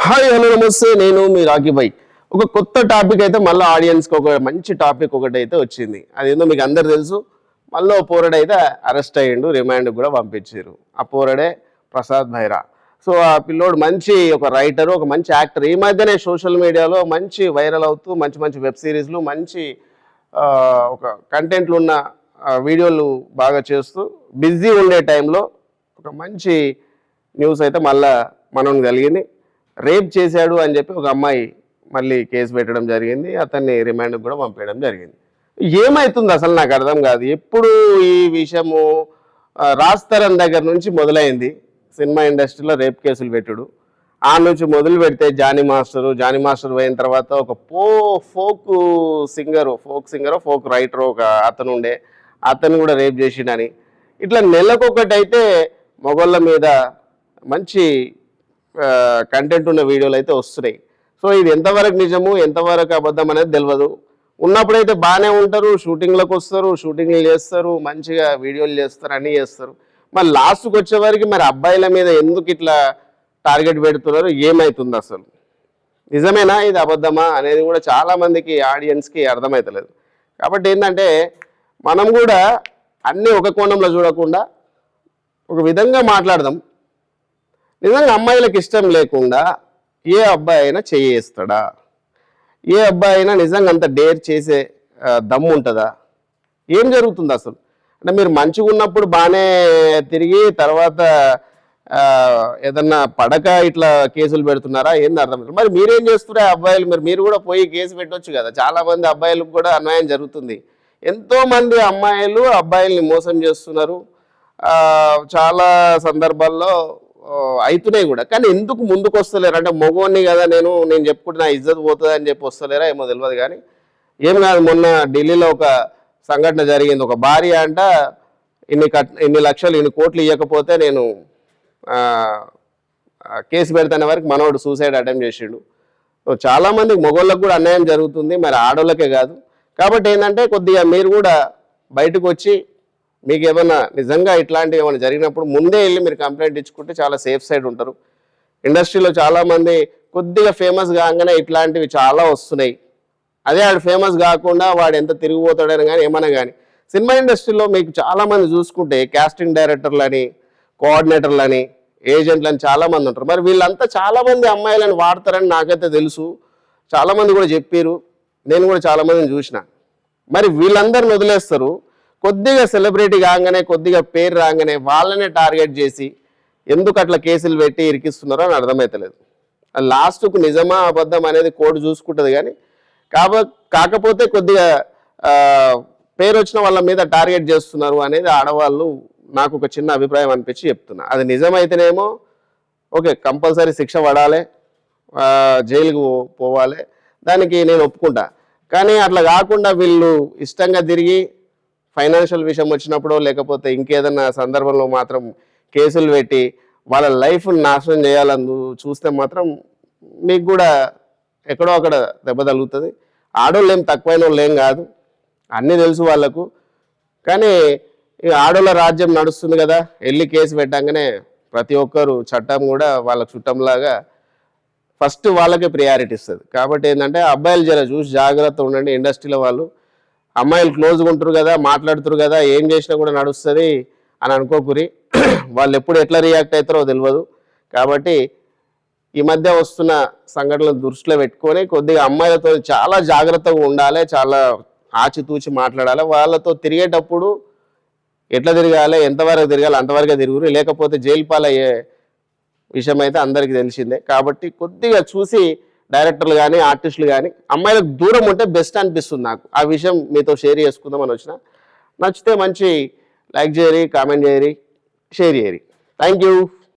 Hi hello నమస్తే, నేను మీ Rocky భాయ్. ఒక కొత్త టాపిక్ అయితే మళ్ళీ ఆడియన్స్కి ఒక మంచి టాపిక్ ఒకటి అయితే వచ్చింది. అదేందో మీకు అందరు తెలుసు. మళ్ళీ పోరడు అయితే అరెస్ట్ అయ్యిండు, రిమాండ్కి కూడా పంపించారు. ఆ పోరడే ప్రసాద్ భైరా. సో ఆ పిల్లోడు మంచి ఒక రైటరు, ఒక మంచి యాక్టర్. ఈ మధ్యనే సోషల్ మీడియాలో మంచి వైరల్ అవుతూ మంచి మంచి వెబ్ సిరీస్లు, మంచి ఒక కంటెంట్లు ఉన్న వీడియోలు బాగా చేస్తూ బిజీ ఉండే టైంలో ఒక మంచి న్యూస్ అయితే మళ్ళా మనం కలిగింది. రేప్ చేశాడు అని చెప్పి ఒక అమ్మాయి మళ్ళీ కేసు పెట్టడం జరిగింది. అతన్ని రిమాండ్కి కూడా పంపించడం జరిగింది. ఏమవుతుంది అసలు నాకు అర్థం కాదు. ఎప్పుడు ఈ విషయము రాజ్ తరుణ్ దగ్గర నుంచి మొదలైంది. సినిమా ఇండస్ట్రీలో రేప్ కేసులు పెట్టుడు. ఆ నుంచి మొదలు పెడితే జానీ మాస్టర్ పోయిన తర్వాత ఒక ఫోక్ రైటర్ ఒక అతను ఉండే, అతను కూడా రేప్ చేసిండని ఇట్లా నెలకొకటైతే మొగళ్ళ మీద మంచి కంటెంట్ ఉన్న వీడియోలు అయితే వస్తున్నాయి. సో ఇది ఎంతవరకు నిజము ఎంతవరకు అబద్ధం అనేది తెలియదు. ఉన్నప్పుడైతే బాగానే ఉంటారు, షూటింగ్లకు వస్తారు, షూటింగ్లు చేస్తారు, మంచిగా వీడియోలు చేస్తారు, అన్నీ చేస్తారు. మరి లాస్ట్కి వచ్చేవరకు మరి అబ్బాయిల మీద ఎందుకు ఇట్లా టార్గెట్ పెడుతున్నారు, ఏమవుతుంది అసలు, నిజమేనా ఇది అబద్ధమా అనేది కూడా చాలామందికి ఆడియన్స్కి అర్థమవుతలేదు. కాబట్టి ఏంటంటే మనం కూడా అన్నీ ఒక కోణంలో చూడకుండా ఒక విధంగా మాట్లాడదాం. నిజంగా అమ్మాయిలకు ఇష్టం లేకుండా ఏ అబ్బాయి అయినా చేయేస్తాడా? ఏ అబ్బాయి అయినా నిజంగా అంత డేర్ చేసే దమ్ము ఉంటుందా? ఏం జరుగుతుంది అసలు? అంటే మీరు మంచిగా ఉన్నప్పుడు బాగానే తిరిగి తర్వాత ఏదన్నా పడక ఇట్లా కేసులు పెడుతున్నారా ఏంది అర్థం? మరి మీరేం చేస్తున్నారా అబ్బాయిలు? మీరు కూడా పోయి కేసు పెట్టవచ్చు కదా. చాలామంది అబ్బాయిలకు కూడా అన్యాయం జరుగుతుంది. ఎంతోమంది అమ్మాయిలు అబ్బాయిల్ని మోసం చేస్తున్నారు. చాలా సందర్భాల్లో అవుతున్నాయి కూడా. కానీ ఎందుకు ముందుకు వస్తలేరు? అంటే మగవాడిని కదా నేను చెప్పుకుంటే నా ఇజ్జత్ పోతుంది అని చెప్పి వస్తలేరా ఏమో తెలియదు. కానీ ఏం కాదు, మొన్న ఢిల్లీలో ఒక సంఘటన జరిగింది. ఒక భార్య అంట ఇన్ని లక్షలు ఇన్ని కోట్లు ఇవ్వకపోతే నేను కేసు పెడతానే వరకు మనోడు సూసైడ్ అటెంప్ట్ చేసిండు. చాలామందికి మగవాళ్ళకు కూడా అన్యాయం జరుగుతుంది, మరి ఆడోళ్ళకే కాదు. కాబట్టి ఏంటంటే కొద్దిగా మీరు కూడా బయటకు వచ్చి మీకు ఏమైనా నిజంగా ఇట్లాంటివి ఏమైనా జరిగినప్పుడు ముందే వెళ్ళి మీరు కంప్లైంట్ ఇచ్చుకుంటే చాలా సేఫ్ సైడ్ ఉంటారు. ఇండస్ట్రీలో చాలామంది కొద్దిగా ఫేమస్ కాగానే ఇట్లాంటివి చాలా వస్తున్నాయి. అదే వాడు ఫేమస్ కాకుండా వాడు ఎంత తిరిగిపోతాడని కానీ ఏమన్నా కానీ సినిమా ఇండస్ట్రీలో మీకు చాలామంది చూసుకుంటే కాస్టింగ్ డైరెక్టర్లని, కోఆర్డినేటర్లని, ఏజెంట్లని చాలామంది ఉంటారు. మరి వీళ్ళంతా చాలామంది అమ్మాయిలను వాడతారని నాకైతే తెలుసు. చాలామంది కూడా చెప్పారు, నేను కూడా చాలామందిని చూసిన. మరి వీళ్ళందరిని వదిలేస్తారు. కొద్దిగా సెలబ్రిటీ కాగానే, కొద్దిగా పేరు రాగానే వాళ్ళనే టార్గెట్ చేసి ఎందుకు అట్లా కేసులు పెట్టి ఇరికిస్తున్నారో అని అర్థమవుతలేదు. లాస్ట్కు నిజమా అబద్ధం అనేది కోర్టు చూసుకుంటుంది. కానీ కాకపోతే కొద్దిగా పేరు వచ్చిన వాళ్ళ మీద టార్గెట్ చేస్తున్నారు అనేది ఆడవాళ్ళు నాకు ఒక చిన్న అభిప్రాయం అనిపించి చెప్తున్నా. అది నిజమైతేనేమో ఓకే, కంపల్సరీ శిక్ష పడాలి, జైలుకు పోవాలి, దానికి నేను ఒప్పుకుంటా. కానీ అట్లా కాకుండా వీళ్ళు ఇష్టంగా తిరిగి ఫైనాన్షియల్ విషయం వచ్చినప్పుడు లేకపోతే ఇంకేదన్నా సందర్భంలో మాత్రం కేసులు పెట్టి వాళ్ళ లైఫ్ని నాశనం చేయాలని చూస్తే మాత్రం మీకు కూడా ఎక్కడో అక్కడ దెబ్బ తగులుతుంది. ఆడోళ్ళు ఏం తక్కువైన వాళ్ళు ఏం కాదు, అన్నీ తెలుసు వాళ్ళకు. కానీ ఆడోళ్ళ రాజ్యం నడుస్తుంది కదా, వెళ్ళి కేసు పెట్టంగానే ప్రతి ఒక్కరు చట్టం కూడా వాళ్ళ చుట్టంలాగా ఫస్ట్ వాళ్ళకే ప్రియారిటీ ఇస్తుంది. కాబట్టి ఏంటంటే అబ్బాయిలు జర చూసి జాగ్రత్త ఉండండి. ఇండస్ట్రీలో వాళ్ళు అమ్మాయిలు క్లోజ్గా ఉంటారు కదా, మాట్లాడుతారు కదా, ఏం చేసినా కూడా నడుస్తుంది అని అనుకోకురి. వాళ్ళు ఎప్పుడు ఎట్లా రియాక్ట్ అవుతారో తెలియదు. కాబట్టి ఈ మధ్య వస్తున్న సంఘటనలు దృష్టిలో పెట్టుకొని కొద్దిగా అమ్మాయిలతో చాలా జాగ్రత్తగా ఉండాలి, చాలా ఆచితూచి మాట్లాడాలి. వాళ్ళతో తిరిగేటప్పుడు ఎట్లా తిరగాలి, ఎంతవరకు తిరగాలి అంతవరకే తిరుగురు, లేకపోతే జైలు పాలయ్యే విషయం అయితే అందరికీ తెలిసిందే. కాబట్టి కొద్దిగా చూసి డైరెక్టర్లు కానీ ఆర్టిస్టులు కానీ అమ్మాయిలకు దూరం ఉంటే బెస్ట్ అనిపిస్తుంది నాకు. ఆ విషయం మీతో షేర్ చేసుకుందామని వచ్చిన. నచ్చితే మంచి లైక్ చేయరి, కామెంట్ చేయరి, షేర్ చేయరి. Thank you.